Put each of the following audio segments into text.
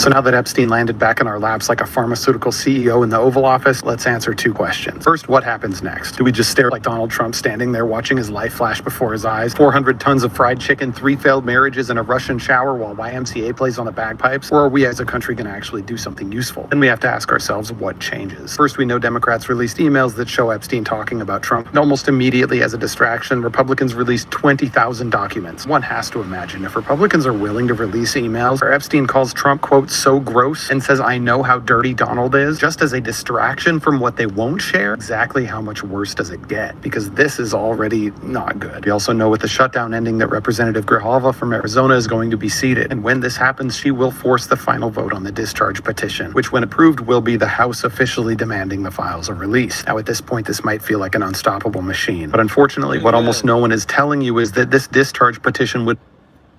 So now that Epstein landed back in our laps like a pharmaceutical CEO in the Oval Office, let's answer two questions. First, what happens next? Do we just stare like Donald Trump standing there watching his life flash before his eyes? 400 tons of fried chicken, 3 failed marriages, and a Russian shower while YMCA plays on the bagpipes? Or are we as a country going to actually do something useful? Then we have to ask ourselves what changes. First, we know Democrats released emails that show Epstein talking about Trump. And almost immediately, as a distraction, Republicans released 20,000 documents. One has to imagine if Republicans are willing to release emails where Epstein calls Trump, quote, so gross and says, I know how dirty Donald is, just as a distraction from what they won't share, exactly how much worse does it get? Because this is already not good. We also know with the shutdown ending that Representative Grijalva from Arizona is going to be seated. And when this happens, she will force the final vote on the discharge petition, which when approved will be the House officially demanding the files are released. Now at this point, this might feel like an unstoppable machine. But unfortunately, what almost no one is telling you is that this discharge petition would...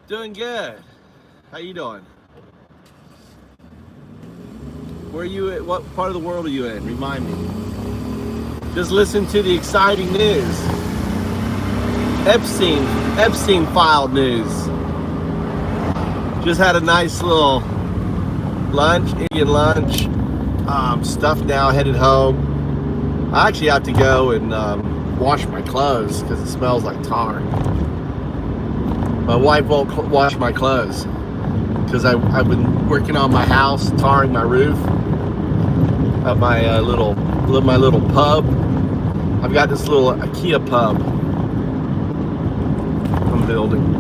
Doing good. How you doing? Where are you at? What part of the world are you in? Remind me. Just listen to the exciting news. Epstein file news. Just had a nice little lunch, Indian lunch. Stuff now, headed home. I actually have to go and wash my clothes because it smells like tar. My wife won't wash my clothes because I've been working on my house, tarring my roof of my little pub. I've got this little IKEA pub I'm building.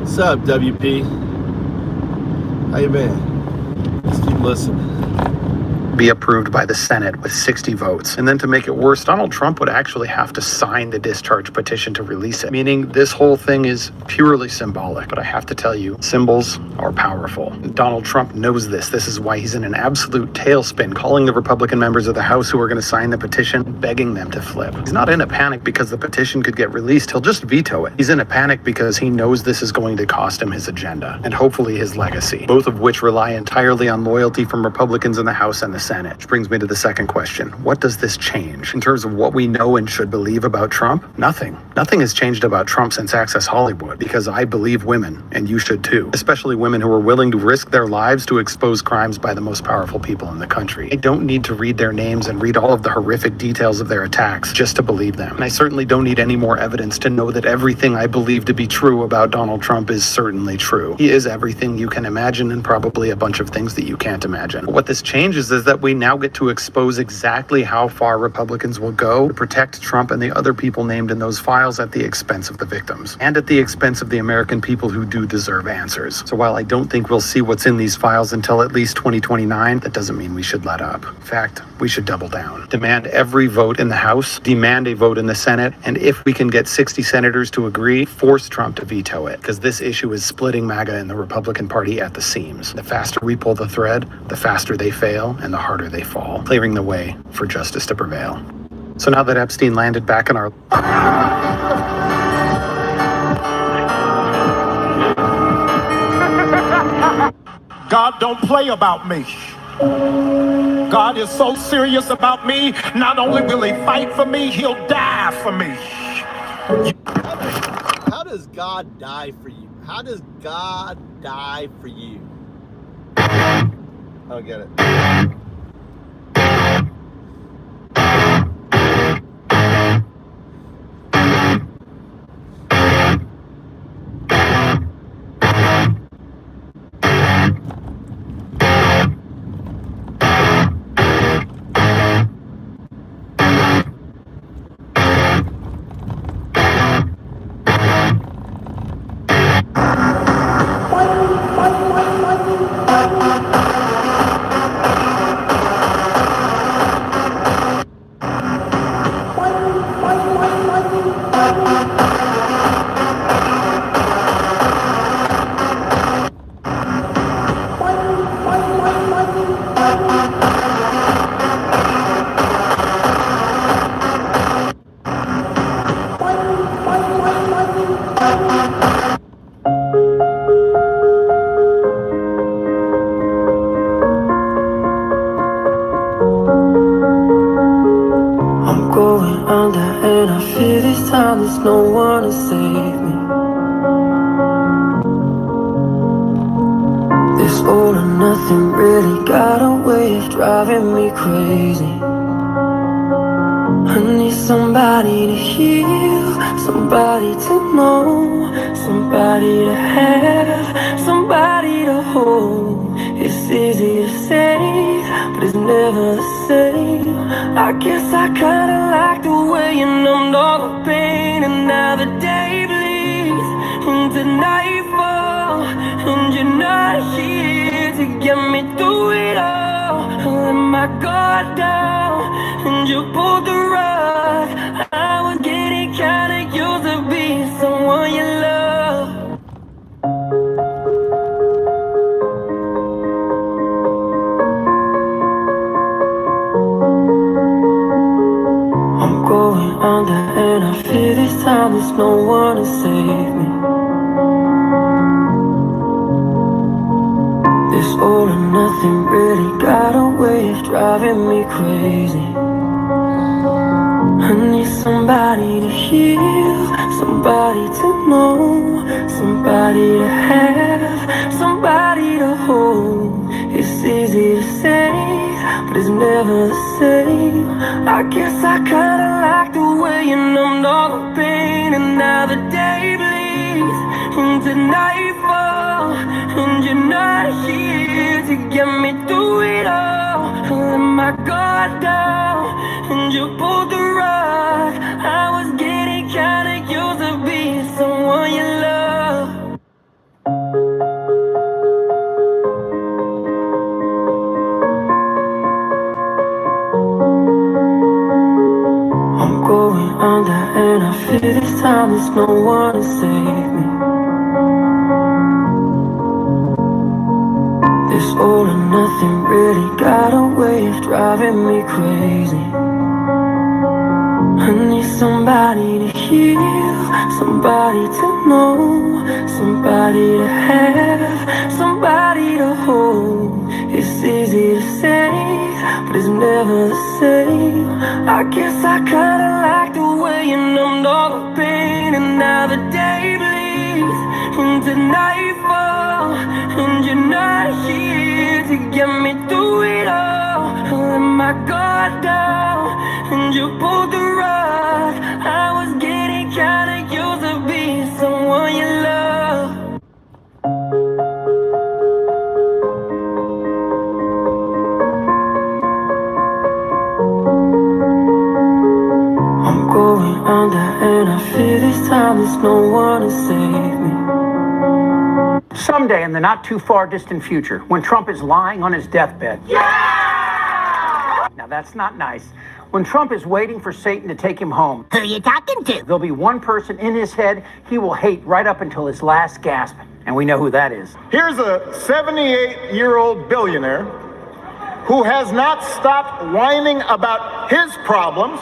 What's up, WP? How you been? Let's keep listening. Be approved by the Senate with 60 votes. And then to make it worse, Donald Trump would actually have to sign the discharge petition to release it, meaning this whole thing is purely symbolic. But I have to tell you, symbols are powerful. Donald Trump knows this. This is why he's in an absolute tailspin, calling the Republican members of the House who are going to sign the petition, begging them to flip. He's not in a panic because the petition could get released. He'll just veto it. He's in a panic because he knows this is going to cost him his agenda and hopefully his legacy, both of which rely entirely on loyalty from Republicans in the House and the Senate. Which brings me to the second question. What does this change? In terms of what we know and should believe about Trump? Nothing. Nothing has changed about Trump since Access Hollywood, because I believe women, and you should too, especially women who are willing to risk their lives to expose crimes by the most powerful people in the country. I don't need to read their names and read all of the horrific details of their attacks just to believe them. And I certainly don't need any more evidence to know that everything I believe to be true about Donald Trump is certainly true. He is everything you can imagine and probably a bunch of things that you can't imagine. But what this changes is that we now get to expose exactly how far Republicans will go to protect Trump and the other people named in those files at the expense of the victims and at the expense of the American people who do deserve answers. So while I don't think we'll see what's in these files until at least 2029, that doesn't mean we should let up. In fact, we should double down. Demand every vote in the House, demand a vote in the Senate, and if we can get 60 senators to agree, force Trump to veto it, because this issue is splitting MAGA and the Republican Party at the seams. The faster we pull the thread, the faster they fail and the harder they fall, clearing the way for justice to prevail. So now that Epstein landed back in our... God don't play about me. God is so serious about me, not only will he fight for me, he'll die for me. How does God die for you? How does God die for you? I don't get it. going under and I fear this time there's no one to save me. This all or nothing really got a way of driving me crazy. I need somebody to heal, somebody to know, somebody to have, somebody to hold. It's easy to say, but it's never the same. I guess I kinda like the way you numbed all the pain. And now the day bleeds into nightfall, and you're not here to get me through it all. I let my guard down, and you pulled the rug. I was getting kinda used to being someone you love. I'm going under and I fear this time there's no one to save me. This all or nothing really got a way of driving me crazy. I need somebody to heal, somebody to know, somebody to have, somebody to hold. It's easy to say, but it's never the same. I guess I kinda like the way you numbed all the pain. And now the day bleeds into nightfall, and you're not here to get me through it all. I let my guard down, and you pulled the rug. I was getting kinda used to being someone you love. I'm going under and I fear this time there's no one to save me. This all or nothing really got a way of driving me crazy. I need somebody to heal, somebody to know, somebody to have, somebody to hold. It's easy to say, but it's never the same. I guess I kinda like the way you numbed all the pain. And now the day bleeds into nightfall, and you're not here to get me through it all. I let my guard down, and you pulled the rug. I was getting kinda used to being someone you love. I'm going under and I fear this time there's no one to save me. Someday in the not too far distant future, when Trump is lying on his deathbed. Yeah! Now that's not nice. When Trump is waiting for Satan to take him home. Who are you talking to? There'll be one person in his head he will hate right up until his last gasp. And we know who that is. Here's a 78-year-old billionaire who has not stopped whining about his problems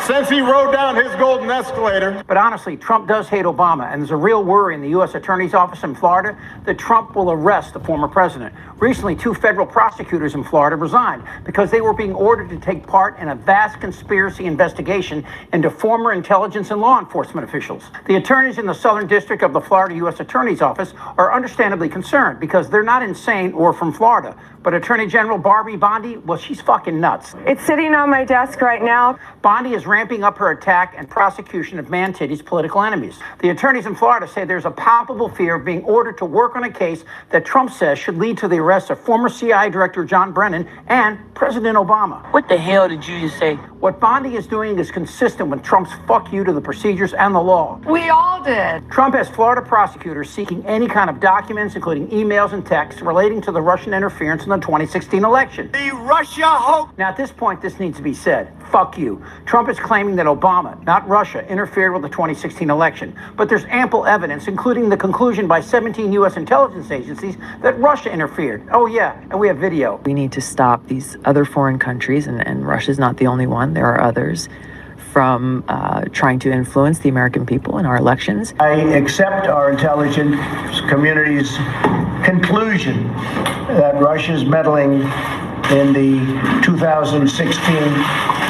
since he rode down his golden escalator. But honestly, Trump does hate Obama, and there's a real worry in the U.S. Attorney's Office in Florida that Trump will arrest the former president. Recently, 2 federal prosecutors in Florida resigned because they were being ordered to take part in a vast conspiracy investigation into former intelligence and law enforcement officials. The attorneys in the Southern District of the Florida U.S. Attorney's Office are understandably concerned because they're not insane or from Florida. But Attorney General Barbie Bondi, well, she's fucking nuts. It's sitting on my desk right now. Bondi is ramping up her attack and prosecution of Mantitti's political enemies. The attorneys in Florida say there's a palpable fear of being ordered to work on a case that Trump says should lead to the arrest of former CIA Director John Brennan and President Obama. What the hell did you just say? What Bondi is doing is consistent with Trump's fuck you to the procedures and the law. We all did. Trump has Florida prosecutors seeking any kind of documents, including emails and texts, relating to the Russian interference in the 2016 election. The Russia hoax. Now, at this point, this needs to be said. Fuck you. Trump is claiming that Obama, not Russia, interfered with the 2016 election. But there's ample evidence, including the conclusion by 17 U.S. intelligence agencies, that Russia interfered. Oh, yeah, and we have video. We need to stop these other foreign countries, and Russia's not the only one. There are others, from trying to influence the American people in our elections. I accept our intelligence community's conclusion that Russia's meddling in the 2016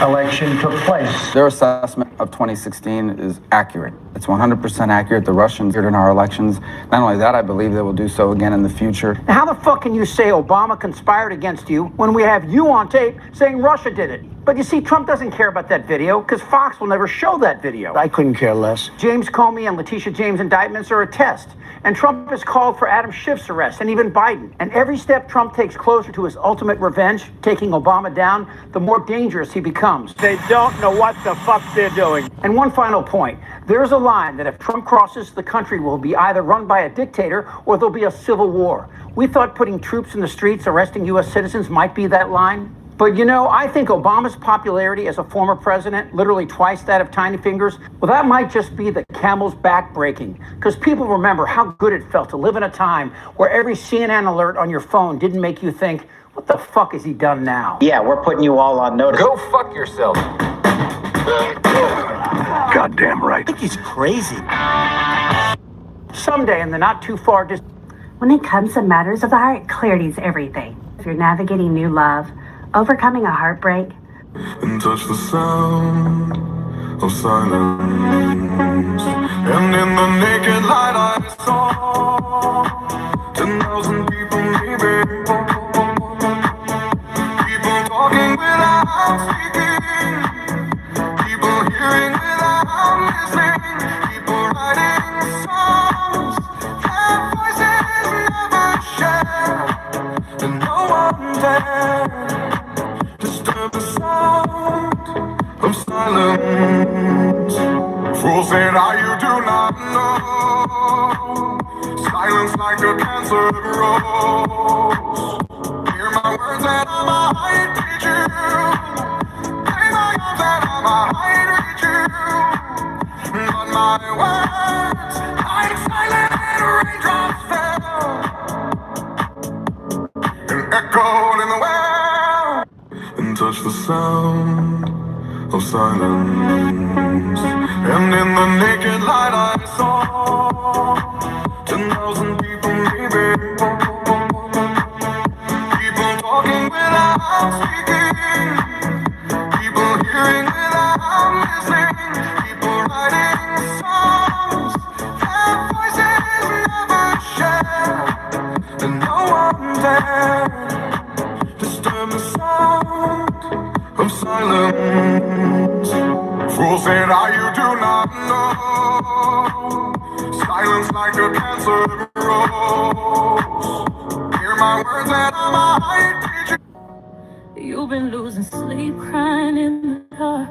election took place. Their assessment of 2016 is accurate. It's 100% accurate. The Russians did in our elections. Not only that, I believe they will do so again in the future. Now, how the fuck can you say Obama conspired against you when we have you on tape saying Russia did it? But you see, Trump doesn't care about that video because Fox will never show that video. I couldn't care less. James Comey and Letitia James indictments are a test. And Trump has called for Adam Schiff's arrest, and even Biden. And every step Trump takes closer to his ultimate revenge, taking Obama down, the more dangerous he becomes. They don't know what the fuck they're doing. And one final point. There's a line that if Trump crosses, the country will be either run by a dictator or there'll be a civil war. We thought putting troops in the streets arresting U.S. citizens might be that line. But you know, I think Obama's popularity as a former president, literally twice that of Tiny Fingers, well, that might just be the camel's back breaking. Because people remember how good it felt to live in a time where every CNN alert on your phone didn't make you think, what the fuck has he done now? Yeah, we're putting you all on notice. Go fuck yourself. Goddamn right. I think he's crazy. Someday in the not too far distant. When it comes to matters of the heart, clarity's everything. If you're navigating new love, overcoming a heartbreak, and touch the sound of silence. And in the naked light I saw 10,000 people maybe. People talking without speaking. People hearing without listening. People writing songs their voices never share. And no one dared disturb the sound of silence. Fools said, you do not know. Silence like a cancer grows. Hear my words and I might reach you. Play my arms and I might reach you. But my words, like silent raindrops fell and echoed in the well. And touch the sound of silence. And in the naked light I saw 10,000 people maybe. People talking without speaking. People hearing without listening. People writing songs their voices never share. And no one dared disturb the sound of silence. Fools said, you do not know. Silence like a cancer grows. Hear my words and I might teach you. You've been losing sleep, crying in the dark.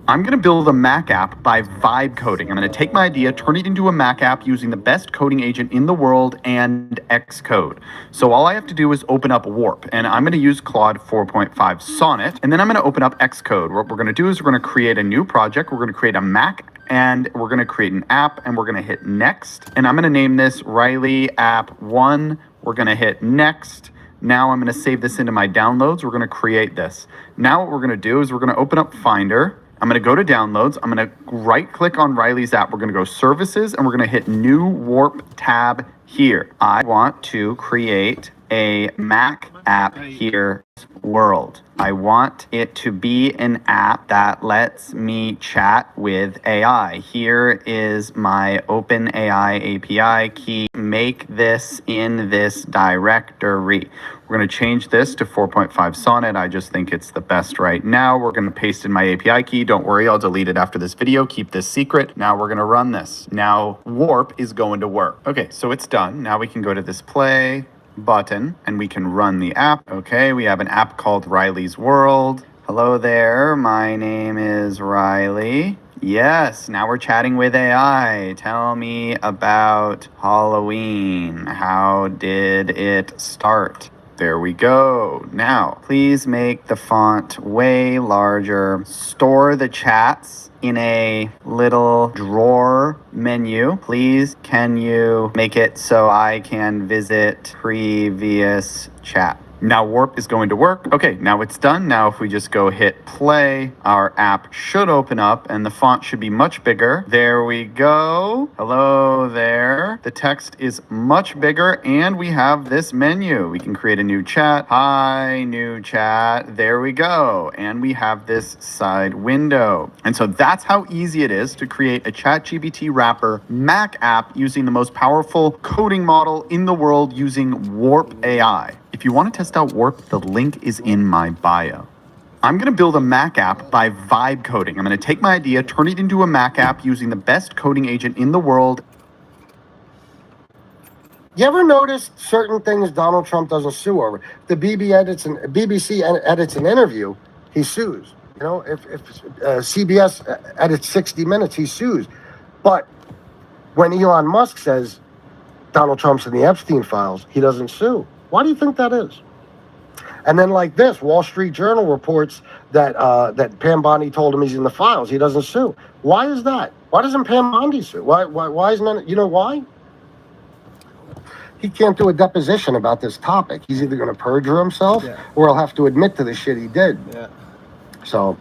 I'm going to build a Mac app by vibe coding. I'm going to take my idea, turn it into a Mac app using the best coding agent in the world and Xcode. So all I have to do is open up Warp, and I'm going to use Claude 4.5 Sonnet, and then I'm going to open up Xcode. What we're going to do is we're going to create a new project. We're going to create a Mac, and we're going to create an app, and we're going to hit Next. And I'm going to name this Riley App 1. We're going to hit Next. Now I'm going to save this into my downloads. We're going to create this. Now what we're going to do is we're going to open up Finder. I'm going to go to downloads. I'm going to right click on Riley's app. We're going to go services and we're going to hit new Warp tab here. I want to create a Mac app here, world. I want it to be an app that lets me chat with AI. Here is my OpenAI API key. Make this in this directory. We're going to change this to 4.5 Sonnet. I just think it's the best right now. We're going to paste in my API key. Don't worry, I'll delete it after this video. Keep this secret. Now we're going to run this. Now Warp is going to work. Okay, so it's done. Now we can go to this play button and we can run the app. Okay, we have an app called Riley's World. Hello there, my name is Riley. Yes, now we're chatting with AI. Tell me about Halloween. How did it start? There we go. Now, please make the font way larger. Store the chats in a little drawer menu. Please, can you make it so I can visit previous chat? Now Warp is going to work. Okay, now it's done. Now if we just go hit play, our app should open up and the font should be much bigger. There we go. Hello there. The text is much bigger and we have this menu. We can create a new chat. Hi, new chat. There we go. And we have this side window. And so that's how easy it is to create a ChatGPT wrapper Mac app using the most powerful coding model in the world using Warp AI. If you want to test out Warp, the link is in my bio. I'm going to build a Mac app by vibe coding. I'm going to take my idea, turn it into a Mac app using the best coding agent in the world. You ever notice certain things Donald Trump doesn't sue over? The BBC edits an interview, he sues. You know, if CBS edits 60 Minutes, he sues. But when Elon Musk says Donald Trump's in the Epstein files, he doesn't sue. Why do you think that is? And then like this, Wall Street Journal reports that that Pam Bondi told him he's in the files. He doesn't sue. Why is that? Why doesn't Pam Bondi sue? Why isn't it? You know why? He can't do a deposition about this topic. He's either going to perjure himself or he'll have to admit to the shit he did. Yeah. So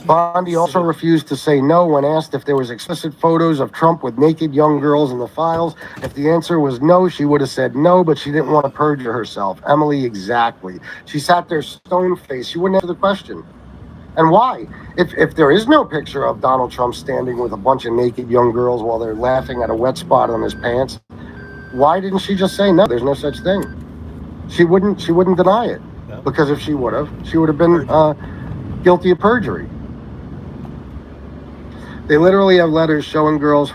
Bondi also refused to say no when asked if there was explicit photos of Trump with naked young girls in the files. If the answer was no, she would have said no, but she didn't want to perjure herself. Emily, exactly. She sat there stone-faced. She wouldn't answer the question. And why? If there is no picture of Donald Trump standing with a bunch of naked young girls while they're laughing at a wet spot on his pants, why didn't she just say no? There's no such thing. She wouldn't deny it. No. Because if she would have been guilty of perjury. They literally have letters showing girls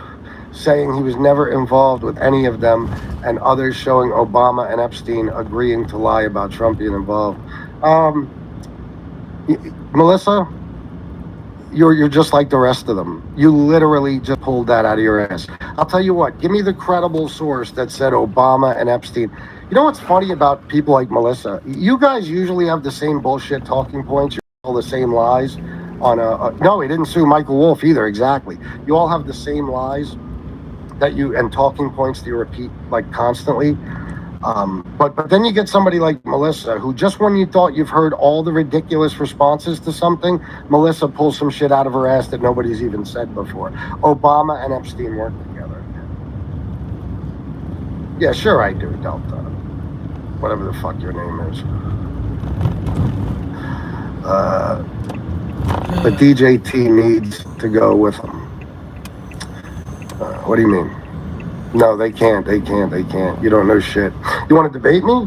saying he was never involved with any of them, and others showing Obama and Epstein agreeing to lie about Trump being involved. Melissa, you're just like the rest of them. You literally just pulled that out of your ass. I'll tell you what, give me the credible source that said Obama and Epstein. You know what's funny about people like Melissa? You guys usually have the same bullshit talking points. You all the same lies on no, he didn't sue Michael Wolff either. Exactly. You all have the same lies and talking points that you repeat like constantly. But then you get somebody like Melissa, who just when you thought you've heard all the ridiculous responses to something, Melissa pulls some shit out of her ass that nobody's even said before. Obama and Epstein worked together. Yeah, sure I do, Delta. Whatever the fuck your name is. But DJT needs to go with him. What do you mean? No, they can't. You don't know shit. You want to debate me?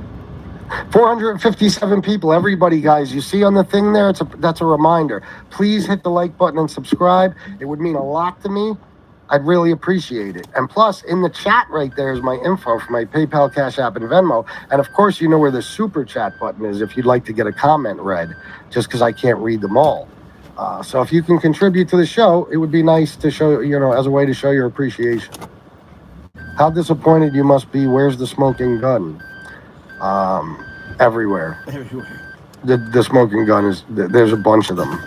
457 people, everybody, guys. You see on the thing there, that's a reminder. Please hit the like button and subscribe. It would mean a lot to me. I'd really appreciate it. And plus, in the chat right there is my info for my PayPal, Cash App, and Venmo. And of course, you know where the super chat button is if you'd like to get a comment read, just because I can't read them all. So if you can contribute to the show, it would be nice to show, as a way to show your appreciation. How disappointed you must be. Where's the smoking gun? Everywhere. Everywhere. The smoking gun is, there's a bunch of them.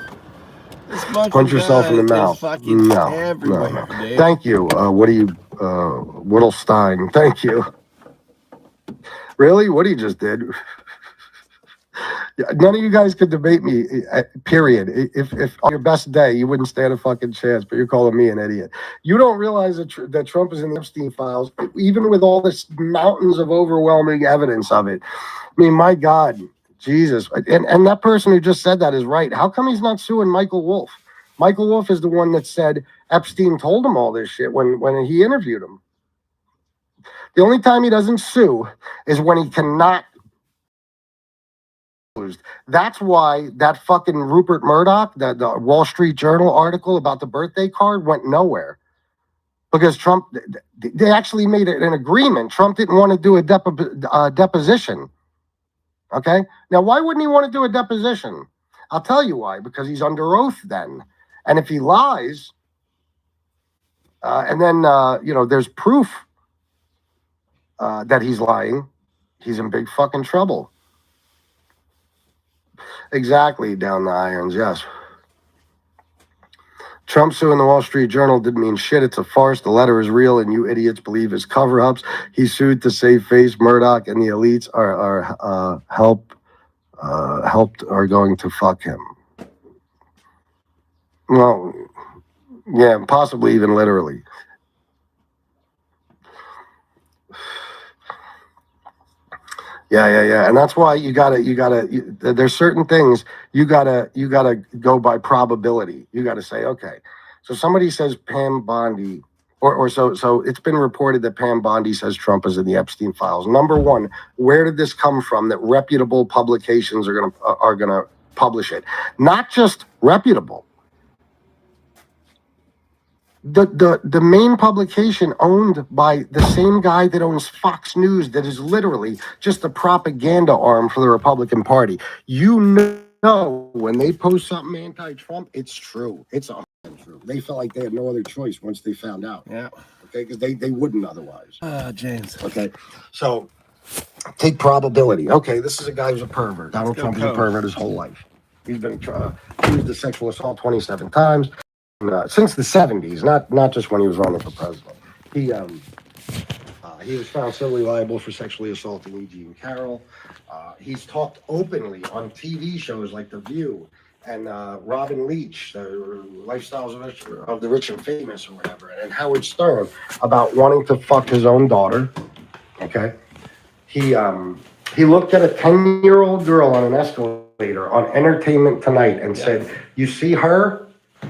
Punch yourself in the mouth. No. Thank you. Whittlestein. Thank you. Really? What he just did? None of you guys could debate me, period. If on your best day, you wouldn't stand a fucking chance, but you're calling me an idiot. You don't realize that Trump is in the Epstein files, even with all this mountains of overwhelming evidence of it. I mean, my God, Jesus. And that person who just said that is right. How come he's not suing Michael Wolff? Michael Wolff is the one that said Epstein told him all this shit when he interviewed him. The only time he doesn't sue is when he cannot. That's why that fucking Rupert Murdoch, the Wall Street Journal article about the birthday card went nowhere. Because Trump, they actually made an agreement. Trump didn't want to do a deposition. Okay? Now, why wouldn't he want to do a deposition? I'll tell you why. Because he's under oath then. And if he lies, and then, there's proof that he's lying, he's in big fucking trouble. Exactly, down the irons, yes. Trump suing the Wall Street Journal didn't mean shit. It's a farce. The letter is real, and you idiots believe his cover-ups. He sued to save face. Murdoch and the elites are going to fuck him. Well, yeah, possibly even literally. Yeah. And that's why you gotta, there's certain things you gotta go by probability. You gotta say, okay, so somebody says Pam Bondi, so it's been reported that Pam Bondi says Trump is in the Epstein files. Number one, where did this come from that reputable publications are gonna publish it? Not just reputable. The main publication owned by the same guy that owns Fox News, that is literally just a propaganda arm for the Republican Party. You know, when they post something anti-Trump, it's true. It's 100% true. They felt like they had no other choice once they found out. Yeah. Okay, because they wouldn't otherwise. James. Okay, so take probability. Okay, this is a guy who's a pervert. Donald Trump is a pervert his whole life. He's been accused of sexual assault 27 times. Since the 70s, not just when he was running for president. He was found civilly liable for sexually assaulting E.G. and Carroll. He's talked openly on TV shows like The View and Robin Leach, the Lifestyles of the Rich and Famous or whatever, and Howard Stern about wanting to fuck his own daughter. Okay, he looked at a 10-year-old girl on an escalator on Entertainment Tonight and said, "You see her?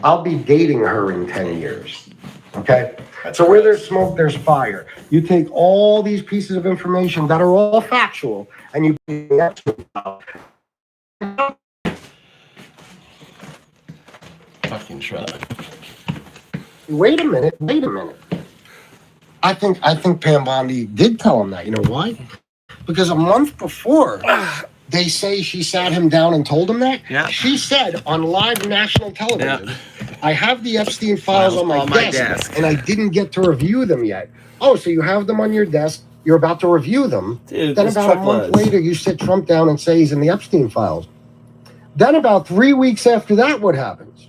I'll be dating her in 10 years." Okay? So where there's smoke, there's fire. You take all these pieces of information that are all factual and you fucking truck. Wait a minute. I think Pam Bondi did tell him that. You know why? Because a month before, they say she sat him down and told him that. Yeah. She said on live national television, "I have the Epstein files on my desk, and I didn't get to review them yet." Oh, so you have them on your desk, you're about to review them. Dude, then about a month later, you sit Trump down and say he's in the Epstein files. Then about 3 weeks after that, what happens?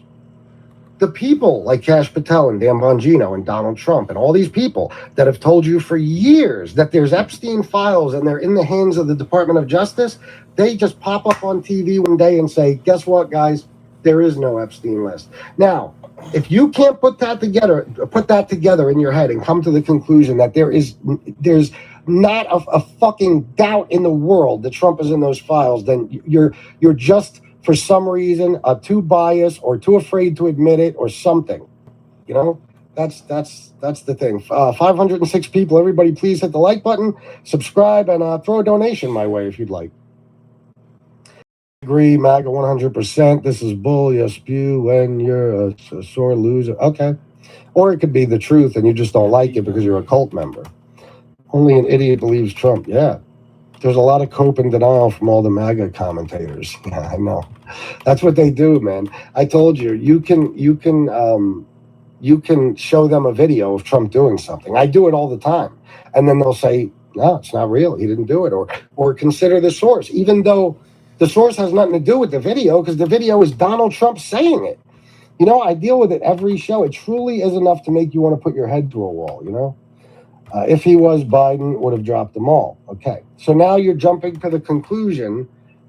The people like Kash Patel and Dan Bongino and Donald Trump and all these people that have told you for years that there's Epstein files and they're in the hands of the Department of Justice, they just pop up on TV one day and say, "Guess what, guys? There is no Epstein list." Now, if you can't put that together in your head and come to the conclusion that there's not a fucking doubt in the world that Trump is in those files, then you're just, for some reason, too biased or too afraid to admit it or something. You know, that's the thing. 506 people. Everybody, please hit the like button, subscribe, and throw a donation my way if you'd like. Agree, MAGA 100%. This is bull. You spew when you're a sore loser. Okay. Or it could be the truth and you just don't like it because you're a cult member. Only an idiot believes Trump. Yeah. There's a lot of cope and denial from all the MAGA commentators. Yeah, I know. That's what they do, man. I told you, you can show them a video of Trump doing something. I do it all the time. And then they'll say, "No, it's not real. He didn't do it." Or consider the source, even though the source has nothing to do with the video, because the video is Donald Trump saying it. You know, I deal with it every show. It truly is enough to make you want to put your head to a wall, you know? If he was, Biden would have dropped them all. Okay. So now you're jumping to the conclusion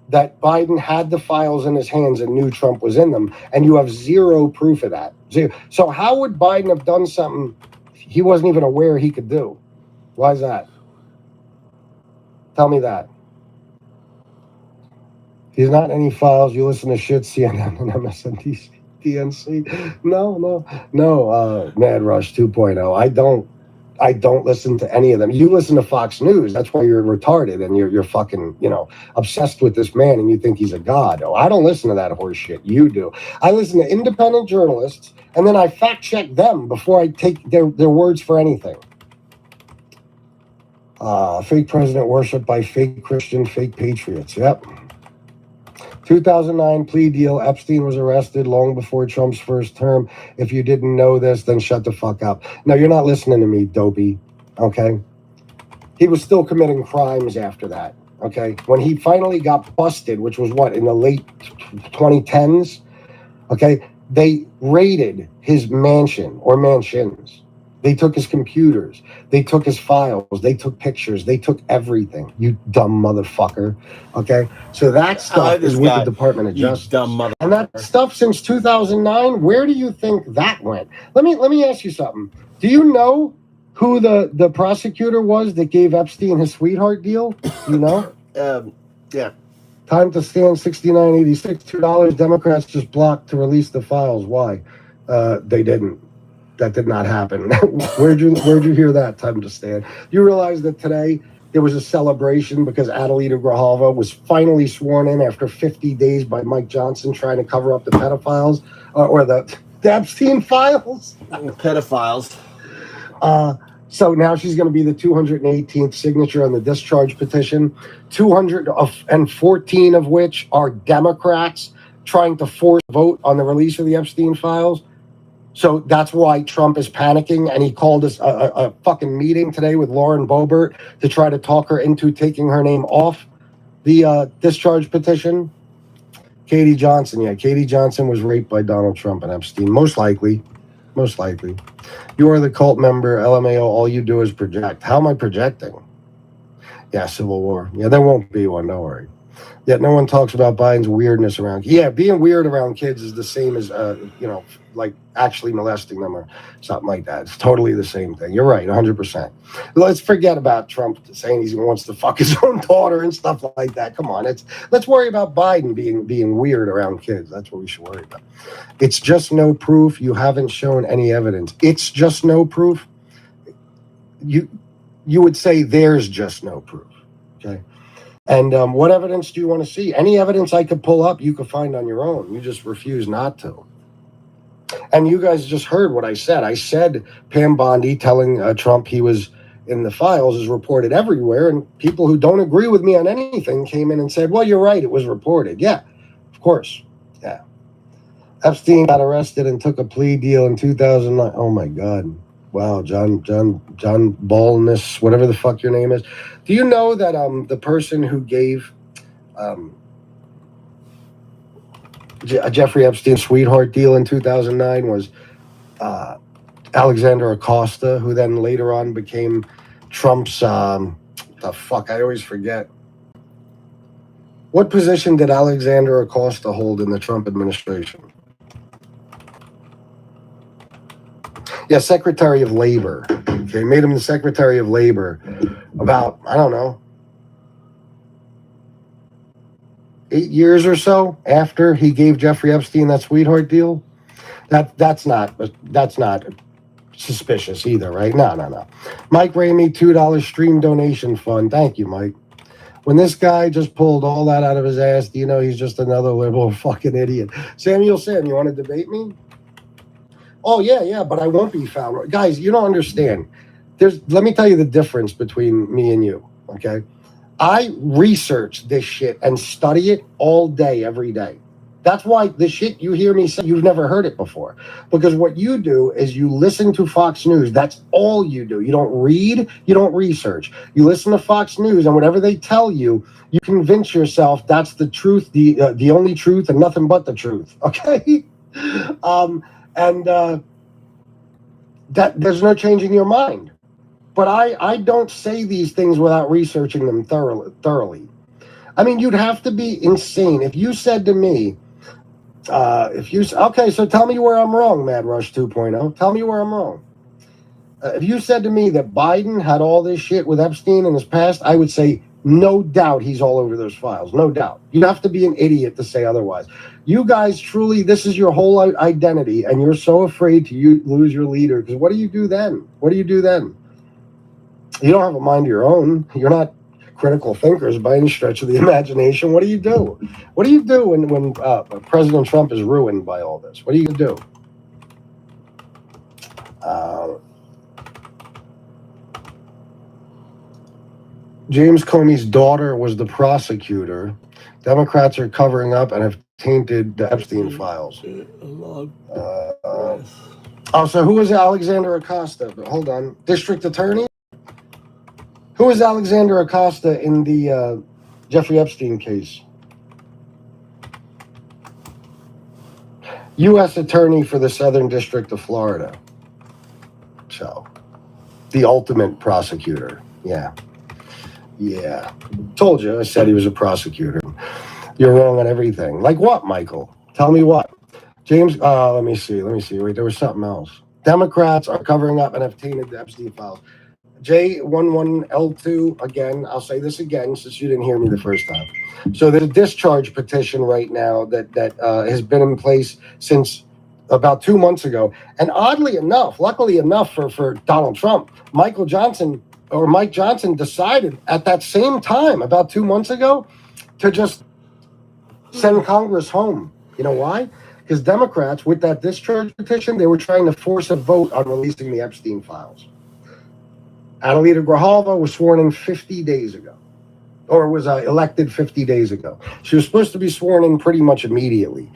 that Biden had the files in his hands and knew Trump was in them, and you have zero proof of that. Zero. So how would Biden have done something he wasn't even aware he could do? Why is that? Tell me that. He's not in any files. You listen to shit, CNN and MSNBC, DNC. No. Mad Rush 2.0. I don't listen to any of them. You listen to Fox News. That's why you're retarded and you're fucking, obsessed with this man and you think he's a god. Oh, I don't listen to that horse shit. You do. I listen to independent journalists and then I fact check them before I take their words for anything. Fake president worshipped by fake Christian, fake patriots. Yep. 2009 plea deal. Epstein was arrested long before Trump's first term. If you didn't know this, then shut the fuck up. No, you're not listening to me, dopey. Okay? He was still committing crimes after that. Okay? When he finally got busted, which was what, in the late 2010s? Okay? They raided his mansion or mansions. They took his computers. They took his files. They took pictures. They took everything. You dumb motherfucker. Okay? So that stuff is with the Department of Justice. Dumb motherfucker. And that stuff since 2009, where do you think that went? Let me ask you something. Do you know who the prosecutor was that gave Epstein his sweetheart deal? You know? Yeah. Time to stand, $69.86, $2. Democrats just blocked to release the files. Why? They didn't. That did not happen. Where'd you hear that? Time to stand. You realize that today there was a celebration because Adelita Grijalva was finally sworn in after 50 days by Mike Johnson trying to cover up the pedophiles or the Epstein files. Pedophiles. So now she's going to be the 218th signature on the discharge petition, 214 of which are Democrats trying to force a vote on the release of the Epstein files. So that's why Trump is panicking, and he called us a fucking meeting today with Lauren Boebert to try to talk her into taking her name off the discharge petition. Katie Johnson, yeah, Katie Johnson was raped by Donald Trump and Epstein, most likely. You are the cult member, LMAO, all you do is project. How am I projecting? Yeah, Civil War. Yeah, there won't be one, don't worry. Yet no one talks about Biden's weirdness around. Yeah, being weird around kids is the same as, like actually molesting them or something like that. It's totally the same thing. You're right, 100%. Let's forget about Trump saying he wants to fuck his own daughter and stuff like that. Come on, let's worry about Biden being weird around kids. That's what we should worry about. It's just no proof. You haven't shown any evidence. It's just no proof. You would say there's just no proof. Okay. And what evidence do you want to see? Any evidence I could pull up, you could find on your own. You just refuse not to. And you guys just heard what I said. I said Pam Bondi telling Trump he was in the files is reported everywhere. And people who don't agree with me on anything came in and said, well, you're right. It was reported. Yeah, of course. Yeah. Epstein got arrested and took a plea deal in 2009. Oh, my God. Wow, John Ballness, whatever the fuck your name is. Do you know that the person who gave Jeffrey Epstein's sweetheart deal in 2009 was Alexander Acosta, who then later on became Trump's, I always forget. What position did Alexander Acosta hold in the Trump administration? Yeah, Secretary of Labor. Okay, made him the Secretary of Labor about, I don't know, 8 years or so after he gave Jeffrey Epstein that sweetheart deal. That's not suspicious either, right? No. Mike Ramey, $2 stream donation fund. Thank you, Mike. When this guy just pulled all that out of his ass, do you know he's just another liberal fucking idiot? Samuel Sam, you want to debate me? Oh, yeah, but I won't be found. Guys, you don't understand. Let me tell you the difference between me and you, okay? I research this shit and study it all day, every day. That's why the shit you hear me say, you've never heard it before. Because what you do is you listen to Fox News. That's all you do. You don't read, you don't research. You listen to Fox News, and whatever they tell you, you convince yourself that's the truth, the only truth, and nothing but the truth, okay? That there's no changing your mind. But I don't say these things without researching them thoroughly. I mean, you'd have to be insane. If you said to me, okay, so tell me where I'm wrong, Mad Rush 2.0. Tell me where I'm wrong. If you said to me that Biden had all this shit with Epstein in his past, I would say, no doubt he's all over those files. No doubt. You'd have to be an idiot to say otherwise. You guys truly, this is your whole identity, and you're so afraid to lose your leader. Because what do you do then? You don't have a mind of your own. You're not critical thinkers by any stretch of the imagination. What do you do? What do you do when President Trump is ruined by all this? What are you going to do? James Comey's daughter was the prosecutor. Democrats are covering up and have tainted the Epstein files. So who is Alexander Acosta? Hold on. District Attorney? Who is Alexander Acosta in the Jeffrey Epstein case? U.S. Attorney for the Southern District of Florida. So, the ultimate prosecutor. Yeah. Yeah. Told you, I said he was a prosecutor. You're wrong on everything. Like what, Michael? Tell me what. James, let me see. Wait, there was something else. Democrats are covering up and have tainted the Epstein files. J11L2, again, I'll say this again since you didn't hear me the first time. So there's a discharge petition right now that has been in place since about 2 months ago. And oddly enough, luckily enough for Donald Trump, Mike Johnson decided at that same time, about 2 months ago, to just send Congress home. You know why? Because Democrats, with that discharge petition, they were trying to force a vote on releasing the Epstein files. Adelita Grijalva was sworn in 50 days ago, or was elected 50 days ago. She was supposed to be sworn in pretty much immediately.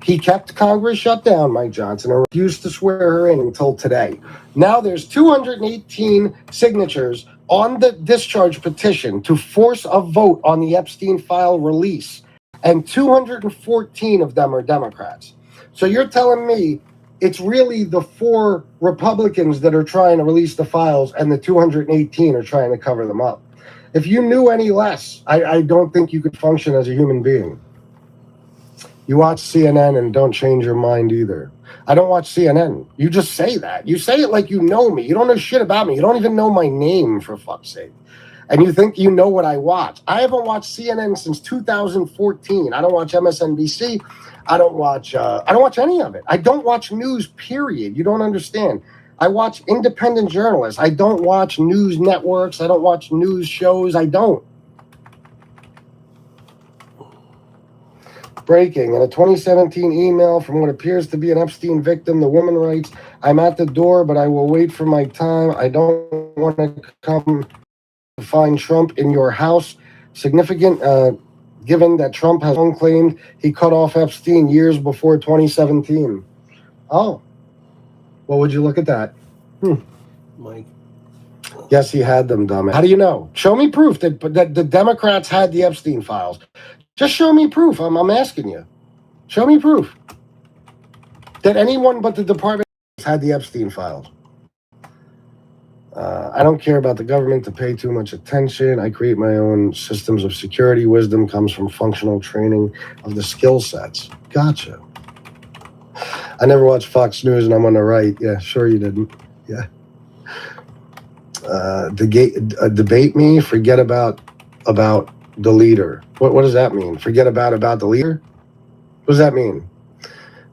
He kept Congress shut down, Mike Johnson, and refused to swear her in until today. Now there's 218 signatures on the discharge petition to force a vote on the Epstein file release, and 214 of them are Democrats. So you're telling me it's really the 4 Republicans that are trying to release the files and the 218 are trying to cover them up. If you knew any less, I don't think you could function as a human being. You watch CNN and don't change your mind either. I don't watch CNN. You just say that. You say it like you know me. You don't know shit about me. You don't even know my name, for fuck's sake. And you think you know what I watch. I haven't watched CNN since 2014. I don't watch MSNBC. I don't watch any of it. I don't watch news, period. You don't understand. I watch independent journalists. I don't watch news networks. I don't watch news shows. I don't. Breaking. In a 2017 email from what appears to be an Epstein victim, the woman writes, "I'm at the door, but I will wait for my time. I don't want to come to find Trump in your house. Significant, given that Trump has long claimed he cut off Epstein years before 2017. Oh. Well, would you look at that? Mike. Yes, he had them, dumb. How do you know? Show me proof that the Democrats had the Epstein files. Just show me proof. I'm asking you. Show me proof that anyone but the department had the Epstein files. I don't care about the government to pay too much attention. I create my own systems of security. Wisdom comes from functional training of the skill sets. Gotcha. I never watched Fox News and I'm on the right. Yeah, sure you didn't. Yeah. Debate me, forget about the leader. What does that mean? Forget about the leader? What does that mean?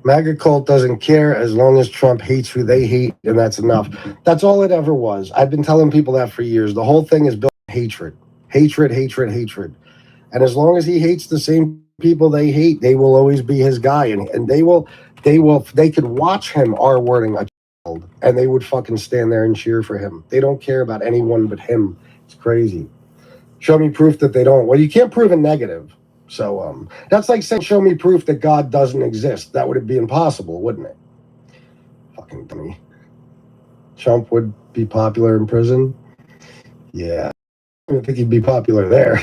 MAGA cult doesn't care as long as Trump hates who they hate, and that's enough. That's all it ever was. I've been telling people that for years. The whole thing is built on hatred. Hatred. And as long as he hates the same people they hate, they will always be his guy. And they could watch him R-wording a child, and they would fucking stand there and cheer for him. They don't care about anyone but him. It's crazy. Show me proof that they don't. Well, you can't prove a negative. So that's like saying, show me proof that God doesn't exist. That would be impossible, wouldn't it? Fucking dummy. Trump would be popular in prison? Yeah. I don't think he'd be popular there.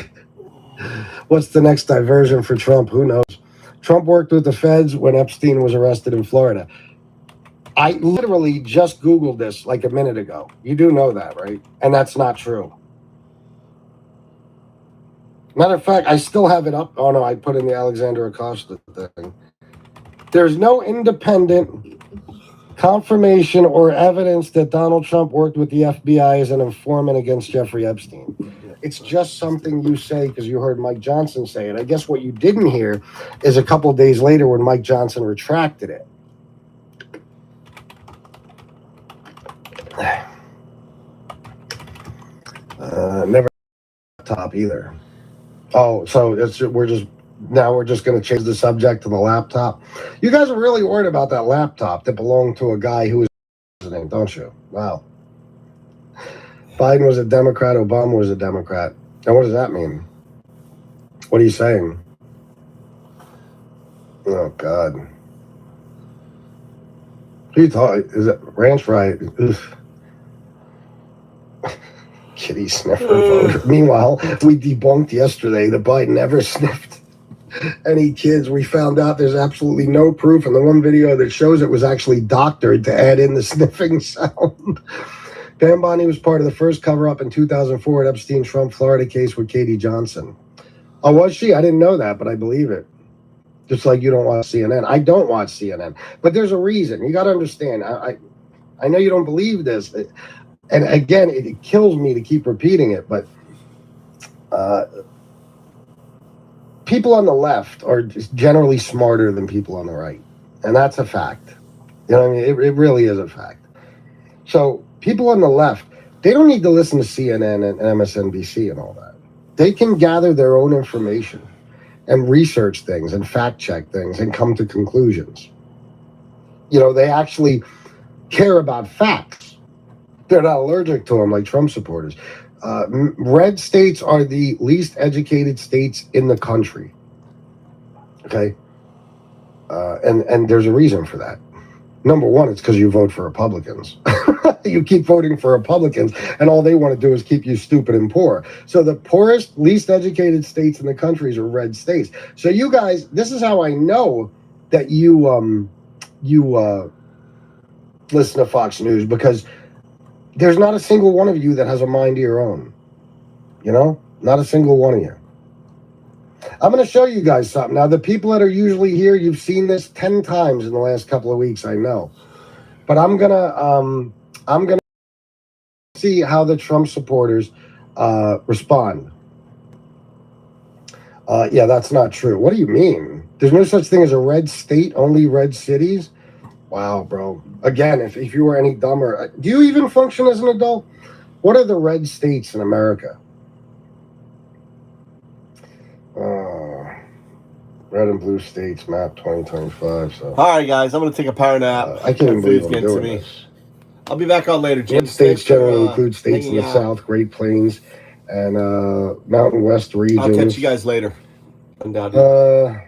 What's the next diversion for Trump? Who knows? Trump worked with the feds when Epstein was arrested in Florida. I literally just Googled this like a minute ago. You do know that, right? And that's not true. Matter of fact, I still have it up. Oh, no, I put in the Alexander Acosta thing. There's no independent confirmation or evidence that Donald Trump worked with the FBI as an informant against Jeffrey Epstein. It's just something you say because you heard Mike Johnson say it. I guess what you didn't hear is a couple of days later when Mike Johnson retracted it. Never top either. Oh, so we're just going to change the subject to the laptop. You guys are really worried about that laptop that belonged to a guy who was president, don't you? Wow. Biden was a Democrat. Obama was a Democrat. And what does that mean? What are you saying? Oh, God. Who are you talking? Is it ranch fry? Kitty sniffer voter. Meanwhile, we debunked yesterday that Biden never sniffed. any kids. We found out there's absolutely no proof, and the one video that shows it was actually doctored to add in the sniffing sound. Pam Bondi was part of the first cover-up in 2004 at Epstein Trump Florida case with Katie Johnson. Oh, was she? I didn't know that, but I believe it. Just like you don't watch CNN. I don't watch CNN, but there's a reason. You got to understand. I know you don't believe this, and again, it kills me to keep repeating it, but people on the left are just generally smarter than people on the right, and that's a fact. You know what I mean? It really is a fact. So people on the left, they don't need to listen to CNN and MSNBC and all that. They can gather their own information and research things and fact check things and come to conclusions. You know, they actually care about facts. They're not allergic to them like Trump supporters. Red states are the least educated states in the country. Okay? And there's a reason for that. Number one, it's because you vote for Republicans. You keep voting for Republicans, and all they want to do is keep you stupid and poor. So the poorest, least educated states in the country are red states. So you guys, this is how I know that you listen to Fox News, because there's not a single one of you that has a mind of your own. You know? Not a single one of you. I'm going to show you guys something. Now, the people that are usually here, you've seen this 10 times in the last couple of weeks, I know. But I'm going to see how the Trump supporters respond. Yeah, that's not true. What do you mean? There's no such thing as a red state, only red cities? Wow, bro. Again, if you were any dumber, do you even function as an adult? What are the red states in America? Red and blue states map 2025. So. All right, guys, I'm going to take a power nap. I can't even believe I'm doing this. I'll be back on later, Jim. Red states generally include states in the South, Great Plains, and Mountain West regions. I'll catch you guys later. Undoubtedly.